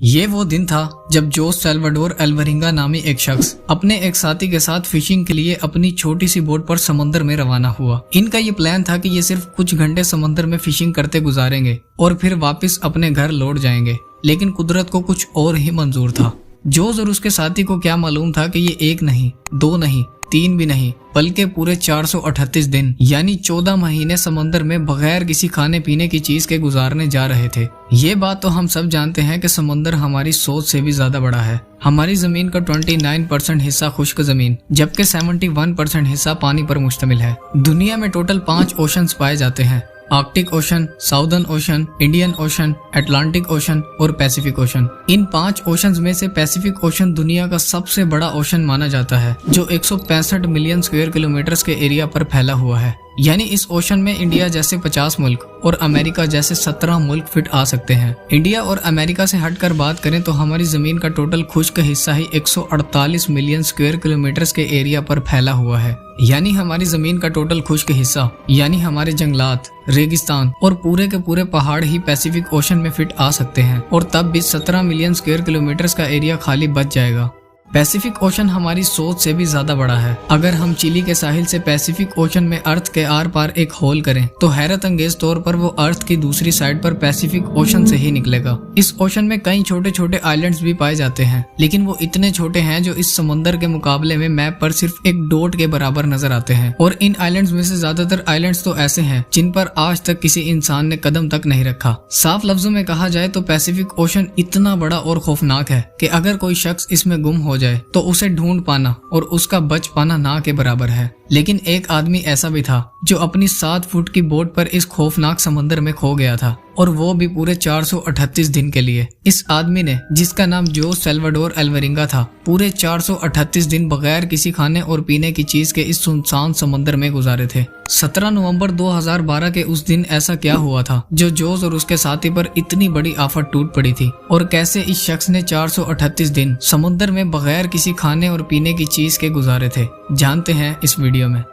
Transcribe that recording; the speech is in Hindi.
ये वो दिन था जब जोस सैल्वाडोर अल्वरिंगा नामी एक शख्स अपने एक साथी के साथ फिशिंग के लिए अपनी छोटी सी बोट पर समुद्र में रवाना हुआ। इनका ये प्लान था कि ये सिर्फ कुछ घंटे समुद्र में फिशिंग करते गुजारेंगे और फिर वापस अपने घर लौट जाएंगे, लेकिन कुदरत को कुछ और ही मंजूर था। जोस और उसके साथी को क्या मालूम था कि ये एक नहीं, दो नहीं, तीन भी नहीं, बल्कि पूरे 438 दिन यानी 14 महीने समंदर में बगैर किसी खाने पीने की चीज के गुजारने जा रहे थे। ये बात तो हम सब जानते हैं कि समंदर हमारी सोच से भी ज्यादा बड़ा है। हमारी जमीन का 29% हिस्सा खुश्क जमीन, जबकि 71% हिस्सा पानी पर मुश्तमिल है। दुनिया में टोटल 5 ओशंस पाए जाते हैं: Arctic ocean, southern ocean, Indian ocean, Atlantic ocean और पैसिफिक ओशन। इन 5 ओशंस में से पैसिफिक ओशन दुनिया का सबसे बड़ा ओशन माना जाता है, जो 165 मिलियन स्क्वायर किलोमीटर के एरिया पर फैला हुआ है। यानी इस ओशन में इंडिया जैसे 50 मुल्क और अमेरिका जैसे 17 मुल्क फिट आ सकते हैं। इंडिया और अमेरिका से हटकर बात करें तो हमारी जमीन का टोटल खुश्क हिस्सा ही 148 मिलियन स्क्वायर किलोमीटर के एरिया पर फैला हुआ है। यानी हमारी जमीन का टोटल खुश्क हिस्सा यानी हमारे जंगलात, रेगिस्तान और पूरे के पूरे पहाड़ ही पैसिफिक ओशन में फिट आ सकते हैं, और तब भी 17 मिलियन स्क्वायर किलोमीटर का एरिया खाली बच जाएगा। पैसिफिक ओशन हमारी सोच से भी ज्यादा बड़ा है। अगर हम चिली के साहिल से पैसिफिक ओशन में अर्थ के आर पार एक होल करें तो हैरत अंगेज तौर पर वो अर्थ की दूसरी साइड पर पैसिफिक ओशन से ही निकलेगा। इस ओशन में कई छोटे छोटे आइलैंड्स भी पाए जाते हैं, लेकिन वो इतने छोटे हैं जो इस समुद्र के मुकाबले में मैप पर सिर्फ एक डॉट के बराबर नजर आते हैं। और इन आइलैंड्स में से ज्यादातर आइलैंड्स तो ऐसे हैं जिन पर आज तक किसी इंसान ने कदम तक नहीं रखा। साफ लफ्जों में कहा जाए तो पैसिफिक ओशन इतना बड़ा और खौफनाक है कि अगर कोई शख्स इसमें गुम हो जाए तो उसे ढूंढ पाना और उसका बच पाना ना के बराबर है। लेकिन एक आदमी ऐसा भी था जो अपनी 7 फुट की बोट पर इस खौफनाक समंदर में खो गया था, और वो भी पूरे 438 दिन के लिए। इस आदमी ने, जिसका नाम जोस सैल्वाडोर अल्वरिंगा था, पूरे 438 दिन बगैर किसी खाने और पीने की चीज के इस सुनसान समंदर में गुजारे थे। 17 नवंबर 2012 के उस दिन ऐसा क्या हुआ था जो जोस और उसके साथी पर इतनी बड़ी आफत टूट पड़ी थी, और कैसे इस शख्स ने 438 दिन समुद्र में बगैर किसी खाने और पीने की चीज के गुजारे थे, जानते हैं इस वीडियो में।